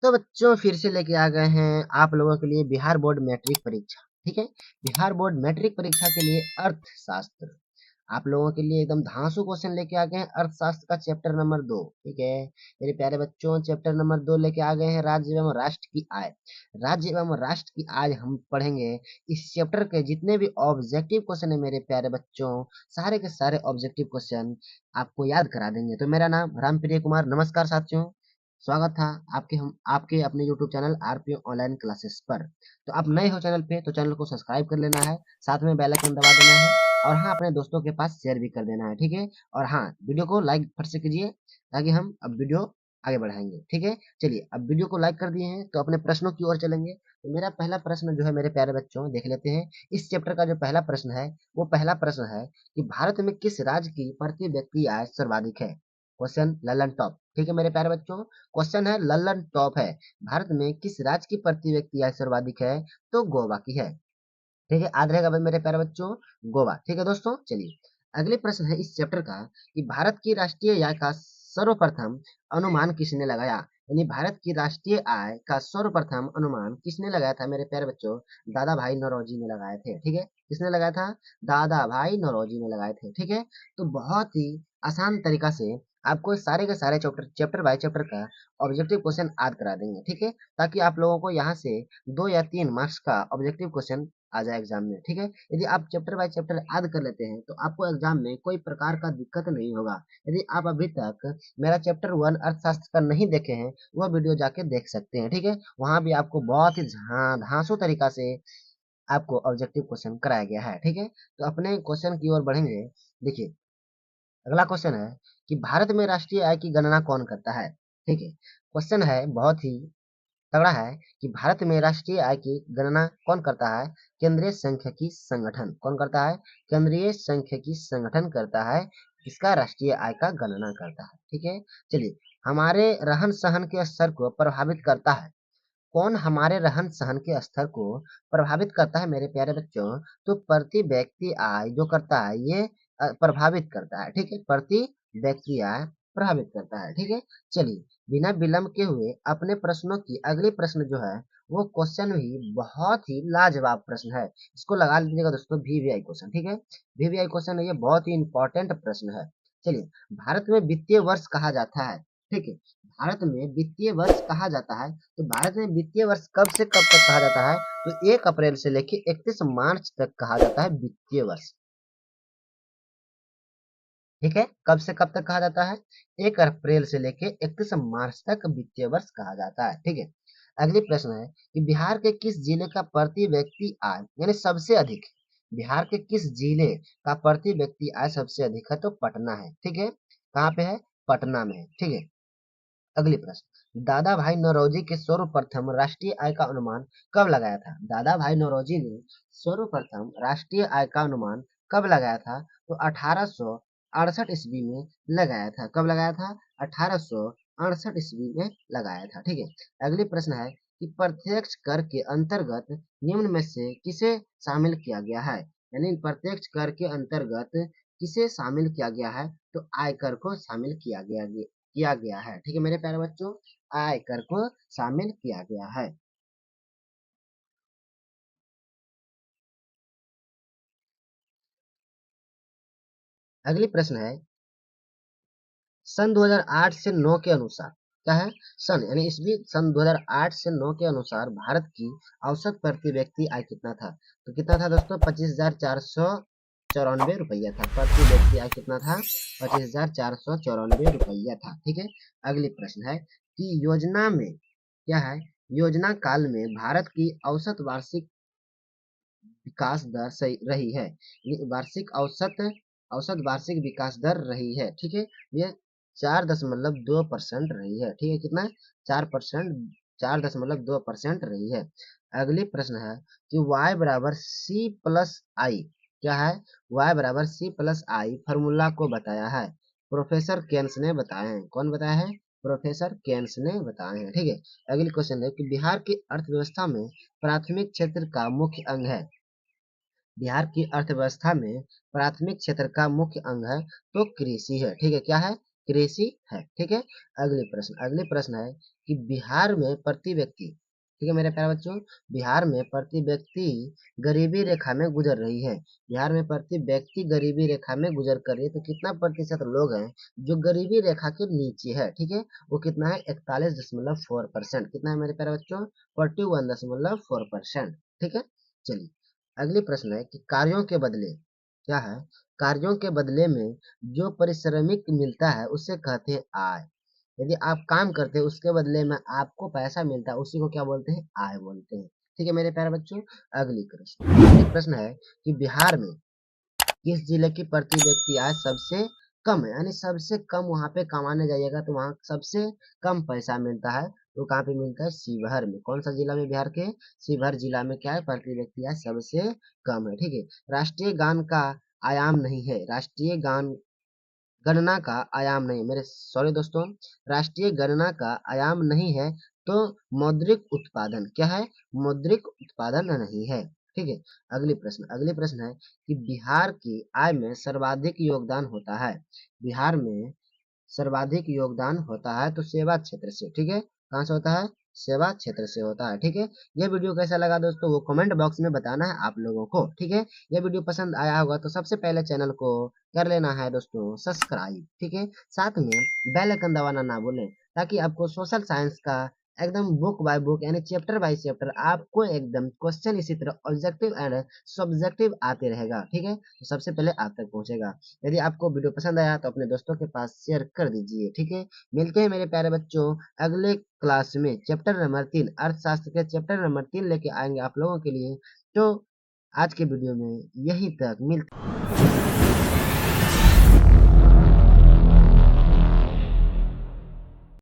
तो बच्चों फिर से लेके आ गए हैं आप लोगों के लिए बिहार बोर्ड मैट्रिक परीक्षा। ठीक है, बिहार बोर्ड मैट्रिक परीक्षा के लिए अर्थशास्त्र आप लोगों के लिए एकदम धांसू क्वेश्चन लेके आ गए हैं। अर्थशास्त्र का चैप्टर नंबर 2। ठीक है मेरे प्यारे बच्चों, चैप्टर नंबर 2 लेके आ गए हैं, राज्य एवं राष्ट्र की आय। राज्य एवं राष्ट्र की आय हम पढ़ेंगे। इस चैप्टर के जितने भी ऑब्जेक्टिव क्वेश्चन है मेरे प्यारे बच्चों, सारे के सारे ऑब्जेक्टिव क्वेश्चन आपको याद करा देंगे। तो मेरा नाम रामप्रिय कुमार, नमस्कार साथियों, स्वागत था आपके अपने YouTube channel RP online classes पर। तो आप नए हो चैनल पे तो चैनल को सब्सक्राइब कर लेना है, साथ में बेल आइकन दबा देना है और हाँ अपने दोस्तों के पास शेयर भी कर देना है। ठीक है, और हाँ वीडियो को लाइक फट से कीजिए ताकि हम अब वीडियो आगे बढ़ाएंगे। ठीक है, चलिए अब वीडियो को लाइक कर दिए हैं तो अपने प्रश्नों की ओर चलेंगे। तो मेरा पहला प्रश्न जो है मेरे प्यारे बच्चों देख लेते हैं। इस चैप्टर का जो पहला प्रश्न है वो पहला प्रश्न है कि भारत में किस राज्य की प्रति व्यक्ति आय सर्वाधिक है। Question Lalan top. ठीक है मेरे प्यारे बच्चों, क्वेश्चन है ललन टॉप है, भारत में किस राज्य की प्रति व्यक्ति आय सर्वाधिक है, तो गोवा की है। ठीक है, याद रहेगा भाई मेरे प्यारे बच्चों, गोवा। ठीक है दोस्तों, चलिए अगले प्रश्न है इस चैप्टर का कि भारत की राष्ट्रीय आय का सर्वप्रथम अनुमान किसने लगाया। यानी भारत की राष्ट्रीय आय का सर्वप्रथम अनुमान किसने लगाया था मेरे प्यारे बच्चों, दादा भाई नौरोजी ने लगाए थे। ठीक है, किसने लगाया था, दादा भाई नौरोजी ने लगाए थे। ठीक है, तो बहुत ही आसान तरीका से आपको सारे के सारे चैप्टर बाय चैप्टर का ऑब्जेक्टिव क्वेश्चन याद करा देंगे। ठीक है, ताकि आप लोगों को यहाँ से 2 या 3 मार्क्स का ऑब्जेक्टिव क्वेश्चन आ जाए एग्जाम में। ठीक है, यदि आप चैप्टर बाय चैप्टर याद कर लेते हैं तो आपको एग्जाम में कोई प्रकार का दिक्कत नहीं होगा। यदि आप अभी तक मेरा चैप्टर 1 अर्थशास्त्र का नहीं देखे हैं, वह वीडियो जाके देख सकते हैं। ठीक है, वहां भी आपको बहुत ही धांसू तरीका से आपको ऑब्जेक्टिव क्वेश्चन कराया गया है। ठीक है, तो अपने क्वेश्चन की ओर बढ़ेंगे। देखिए अगला क्वेश्चन है कि भारत में राष्ट्रीय आय की गणना कौन करता है। ठीक है, क्वेश्चन है बहुत ही तगड़ा है कि भारत में राष्ट्रीय आय की गणना कौन करता है। केंद्रीय सांख्यिकी संगठन कौन करता है, केंद्रीय सांख्यिकी संगठन करता है, इसका राष्ट्रीय आय का गणना करता है। ठीक है, चलिए हमारे रहन सहन के स्तर को प्रभावित करता है, कौन हमारे रहन सहन के स्तर को प्रभावित करता है मेरे प्यारे बच्चों, तो प्रति व्यक्ति आय जो करता है ये प्रभावित करता है। ठीक है, प्रति व्यक्ति आय प्रभावित करता है। ठीक है, चलिए बिना विलंब के हुए अपने प्रश्नों की अगली प्रश्न जो है वो क्वेश्चन भी बहुत ही लाजवाब प्रश्न है। इसको लगा लीजिएगा दोस्तों, वीवीआई क्वेश्चन। ठीक है, वीवीआई क्वेश्चन है, ये बहुत ही इंपॉर्टेंट प्रश्न है। चलिए भारत में वित्तीय वर्ष कहा जाता है। ठीक है, भारत में वित्तीय वर्ष कहा जाता है, तो भारत में वित्तीय वर्ष कब से कब तक कहा जाता है, तो 1 अप्रैल से लेके 31 मार्च तक कहा जाता है वित्तीय वर्ष। ठीक है, कब से कब तक कहा जाता है, 1 अप्रैल से लेके 31 मार्च तक वित्तीय वर्ष कहा जाता है। ठीक है, अगली प्रश्न है कि बिहार के किस जिले का प्रति व्यक्ति आय यानी सबसे अधिक है? बिहार के किस जिले का प्रति व्यक्ति आय सबसे अधिक है, तो पटना है। ठीक है, कहाँ पे है, पटना में है। ठीक है, अगली प्रश्न, दादा भाई नौरोजी के सर्वप्रथम राष्ट्रीय आय का अनुमान कब लगाया था। दादा भाई नौरोजी ने सर्वप्रथम राष्ट्रीय आय का अनुमान कब लगाया था, तो 1868 ईस्वी में लगाया था। कब लगाया था, 1868 ईस्वी में लगाया था। ठीक है, अगली प्रश्न है कि प्रत्यक्ष कर के अंतर्गत निम्न में से किसे शामिल किया गया है। यानी प्रत्यक्ष कर के अंतर्गत किसे शामिल किया गया है, तो आयकर को शामिल किया गया है। ठीक है मेरे प्यारे बच्चों, आयकर को शामिल किया गया है। अगली प्रश्न है सन 2008 से 9 के अनुसार, क्या है, सन यानी ईस्वी सन 2008 से 9 के अनुसार भारत की औसत प्रति व्यक्ति आय कितना था, तो कितना था दोस्तों, 25,494 रुपया था। प्रति व्यक्ति आय कितना था, 25,494 रुपया था। ठीक है, अगली प्रश्न है कि योजना में क्या है, योजना काल में भारत की औसत वार्षिक विकास दर सही रही है। ये वार्षिक औसत वार्षिक विकास दर रही है। ठीक है, ये 4.2% रही है। ठीक है, कितना, 4%, 4.2% रही है। अगली प्रश्न है कि y बराबर सी प्लस आई, क्या है, y बराबर सी प्लस आई फॉर्मूला को बताया है, प्रोफेसर केन्स ने बताए हैं। कौन बताया है, प्रोफेसर केन्स ने बताए हैं। ठीक है, अगली क्वेश्चन है कि बिहार की अर्थव्यवस्था में प्राथमिक क्षेत्र का मुख्य अंग है। बिहार की अर्थव्यवस्था में प्राथमिक क्षेत्र का मुख्य अंग है, तो कृषि है। ठीक है, क्या है, कृषि है। ठीक है, अगले प्रश्न है कि बिहार में प्रति व्यक्ति, ठीक है मेरे प्यारे बच्चों, बिहार में प्रति व्यक्ति गरीबी रेखा में गुजर रही है। बिहार में प्रति व्यक्ति गरीबी रेखा में गुजर कर रही है, तो कितना प्रतिशत लोग हैं जो गरीबी रेखा के नीचे है। ठीक है, वो कितना है, 41.4%। कितना है मेरे प्यारे बच्चों, 41.4%। ठीक है, चलिए अगले प्रश्न है कि कार्यों के बदले, क्या है, कार्यों के बदले में जो परिश्रमिक मिलता है उसे कहते हैं आय। यदि आप काम करते हैं उसके बदले में आपको पैसा मिलता है, उसी को क्या बोलते हैं, आय बोलते हैं। ठीक है मेरे प्यारे बच्चों, अगली प्रश्न है कि बिहार में किस जिले की प्रति व्यक्ति आय सबसे कम है, यानी सबसे कम वहां पे कमाने जाइएगा तो वहां सबसे कम पैसा मिलता है, तो कहाँ पे मिलता है, शिवहर में। कौन सा जिला में, बिहार के शिवहर जिला में क्या है, प्रति व्यक्ति आय सबसे कम है। ठीक है, राष्ट्रीय गान का आयाम नहीं है, राष्ट्रीय गान गणना का आयाम नहीं, मेरे सॉरी दोस्तों, राष्ट्रीय गणना का आयाम नहीं है, तो मौद्रिक उत्पादन क्या है, मौद्रिक उत्पादन नहीं है। ठीक है, अगले प्रश्न है कि बिहार की आय में सर्वाधिक योगदान होता है, बिहार में सर्वाधिक योगदान होता है तो सेवा क्षेत्र से। ठीक है, कहाँ से होता है, सेवा क्षेत्र से होता है। ठीक है, ये वीडियो कैसा लगा दोस्तों वो कमेंट बॉक्स में बताना है आप लोगों को। ठीक है, ये वीडियो पसंद आया होगा तो सबसे पहले चैनल को कर लेना है दोस्तों सब्सक्राइब। ठीक है, साथ में बेल आइकन दबाना ना भूलें, ताकि आपको सोशल साइंस का एकदम बुक बाय बुक यानी चैप्टर बाय चैप्टर आपको एकदम क्वेश्चन इसी तरह ऑब्जेक्टिव एंड सब्जेक्टिव आते रहेगा। ठीक है, तो सबसे पहले आप तक पहुंचेगा। यदि आपको वीडियो पसंद आया तो अपने दोस्तों के पास शेयर कर दीजिए। ठीक है, मिलते हैं मेरे प्यारे बच्चों अगले क्लास में, चैप्टर नंबर 3 अर्थशास्त्र के चैप्टर नंबर 3 लेके आएंगे आप लोगों के लिए। तो आज के वीडियो में यहीं तक मिलते हैं।